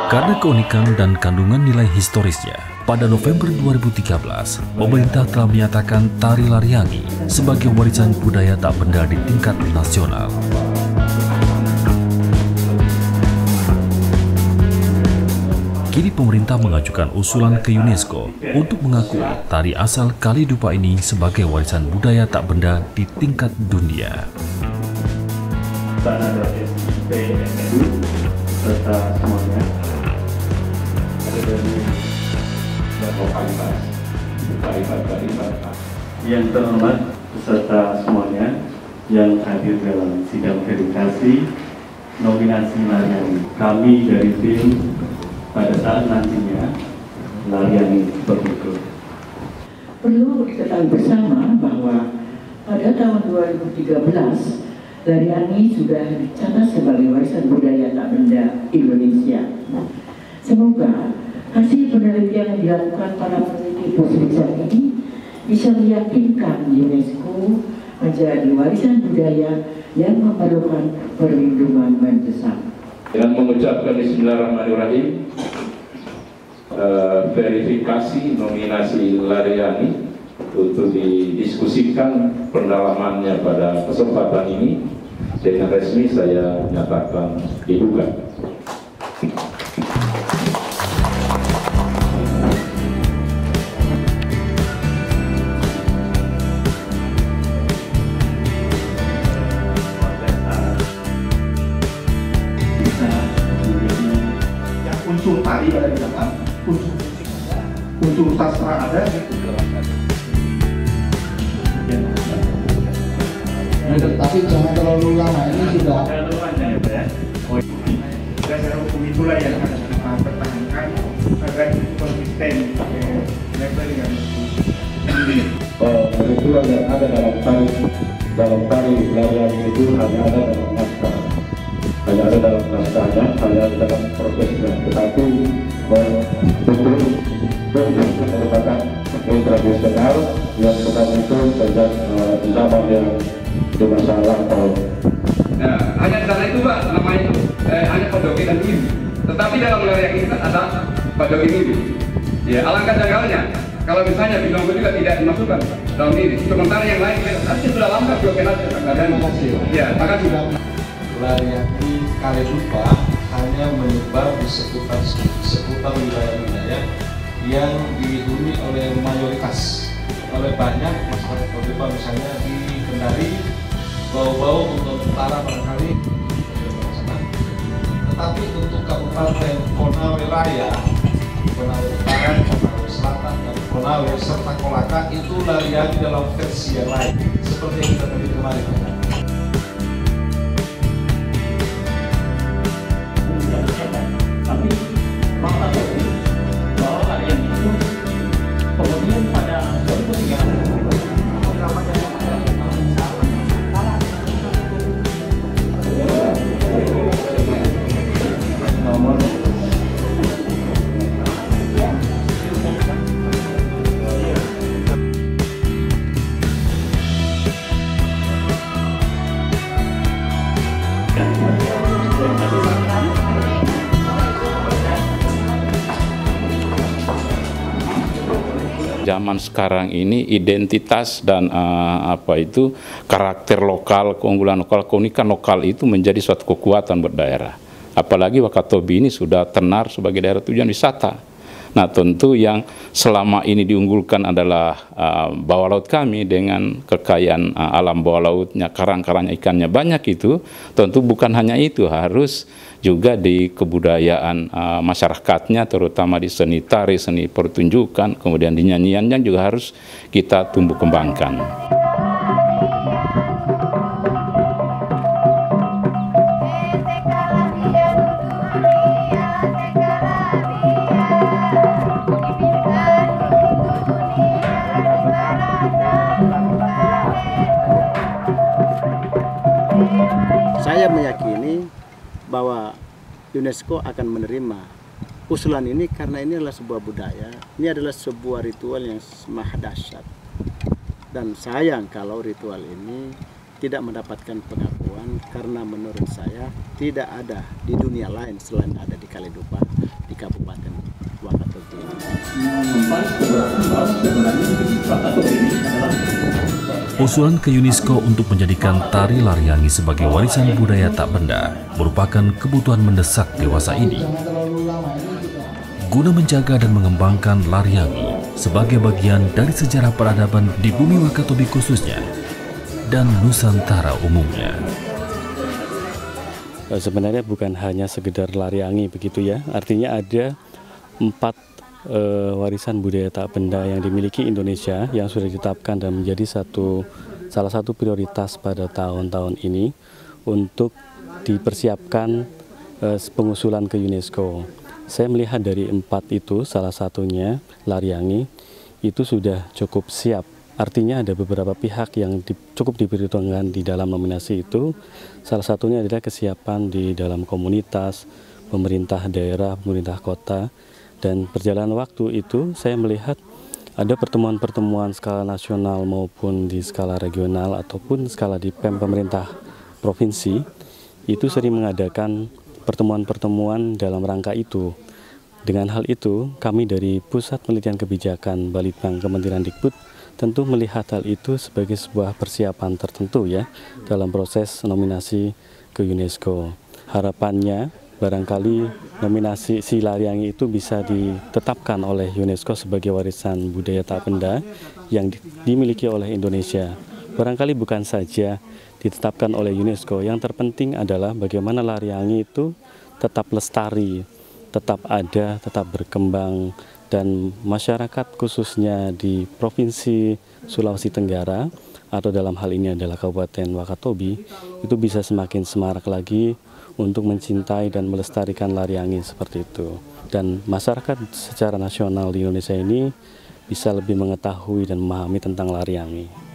Karena keunikan dan kandungan nilai historisnya, pada November 2013, pemerintah telah menyatakan Tari Lariani sebagai warisan budaya tak benda di tingkat nasional. Kini pemerintah mengajukan usulan ke UNESCO untuk mengakui tari asal Kalidupa ini sebagai warisan budaya tak benda di tingkat dunia. Dan ada SIPNU serta semuanya ada dari lokalitas yang terhormat beserta semuanya yang hadir dalam sidang verifikasi nominasi Lariani. Kami dari tim pada saat nantinya Lariani bermuncul. Perlu diketahui bersama bahwa pada tahun 2013 Lariani sudah dicatat sebagai warisan budaya tak benda Indonesia. Semoga hasil penelitian yang dilakukan para peneliti Pusdiksan ini bisa meyakinkan UNESCO menjadi warisan budaya yang memerlukan perlindungan mendesak. Dengan mengucapkan Bismillahirrahmanirrahim, verifikasi nominasi Lariani untuk didiskusikan pendalamannya pada kesempatan ini dengan resmi saya nyatakan dibuka. Unsur tari ada di dalam, unsur musik ada, unsur sastra ada. Tapi jangan terlalu lama, ini sudah. Dasar hukum itulah yang harus kita pertahankan agar konsisten level yang Kebetulan yang ada dalam tari Lariani itu hanya ada dalam naskah. Hanya ada dalam naskahnya, hanya ada dalam prosesnya, tetapi bentuk merupakan tradisional yang sedang itu sejak zaman yang di masa lampau. Nah, hanya di sana itu Pak, nama itu hanya Padoke dan Mimpi. Tetapi dalam Lariani itu ada Padoke Mimpi. Ya, alangkah janggalnya kalau misalnya Binonggo juga tidak dimasukkan dalam ini. Sementara yang lain artinya sudah lengkap Joken aja. Ya, makasih. Lariani Kalidupa hanya menyebar di seputar wilayah-wilayah yang dihuni oleh mayoritas, oleh banyak masyarakat Kalidupa, misalnya di Kendari, Bau-Bau untuk utara barangkali. Tetapi untuk Kabupaten Konawe Raya, Konawe Utara, Konawe Selatan, dan Konawe serta Kolaka itu Lariani dalam versi yang lain, seperti yang kita tadi kemarin. Tapi fakta itu bahwa Lariani itu kemudian pada 2003 Zaman sekarang ini identitas dan karakter lokal, keunggulan lokal, keunikan lokal itu menjadi suatu kekuatan buat daerah. Apalagi Wakatobi ini sudah tenar sebagai daerah tujuan wisata. Nah, tentu yang selama ini diunggulkan adalah bawah laut kami dengan kekayaan alam bawah lautnya, karang-karang ikannya banyak itu. Tentu bukan hanya itu, harus juga di kebudayaan masyarakatnya, terutama di seni tari, seni pertunjukan, kemudian di nyanyiannya juga harus kita tumbuh kembangkan. Saya meyakini bahwa UNESCO akan menerima usulan ini karena ini adalah sebuah budaya, ini adalah sebuah ritual yang maha dahsyat. Dan sayang kalau ritual ini tidak mendapatkan pengakuan karena menurut saya tidak ada di dunia lain selain ada di Kaledupa, di Kabupaten Wakatobi. Usulan ke UNESCO untuk menjadikan tari Lariangi sebagai warisan budaya tak benda merupakan kebutuhan mendesak dewasa ini. Guna menjaga dan mengembangkan Lariangi sebagai bagian dari sejarah peradaban di bumi Wakatobi khususnya dan Nusantara umumnya. Sebenarnya bukan hanya sekedar Lariangi begitu ya, artinya ada 4 warisan budaya tak benda yang dimiliki Indonesia yang sudah ditetapkan dan menjadi salah satu prioritas pada tahun-tahun ini untuk dipersiapkan pengusulan ke UNESCO. Saya melihat dari 4 itu, salah satunya Lariangi itu sudah cukup siap. Artinya ada beberapa pihak yang cukup diperhitungkan di dalam nominasi itu. Salah satunya adalah kesiapan di dalam komunitas, pemerintah daerah, pemerintah kota. Dan berjalan waktu itu saya melihat ada pertemuan-pertemuan skala nasional maupun di skala regional ataupun skala di pemerintah provinsi itu sering mengadakan pertemuan-pertemuan dalam rangka itu. Dengan hal itu, kami dari Pusat Penelitian Kebijakan Balitbang Kementerian Dikbud tentu melihat hal itu sebagai sebuah persiapan tertentu ya dalam proses nominasi ke UNESCO. Harapannya barangkali nominasi si Lariangi itu bisa ditetapkan oleh UNESCO sebagai warisan budaya tak benda yang dimiliki oleh Indonesia. Barangkali bukan saja ditetapkan oleh UNESCO, yang terpenting adalah bagaimana Lariangi itu tetap lestari, tetap ada, tetap berkembang, dan masyarakat khususnya di Provinsi Sulawesi Tenggara atau dalam hal ini adalah Kabupaten Wakatobi itu bisa semakin semarak lagi untuk mencintai dan melestarikan Lariangi seperti itu. Dan masyarakat secara nasional di Indonesia ini bisa lebih mengetahui dan memahami tentang Lariangi.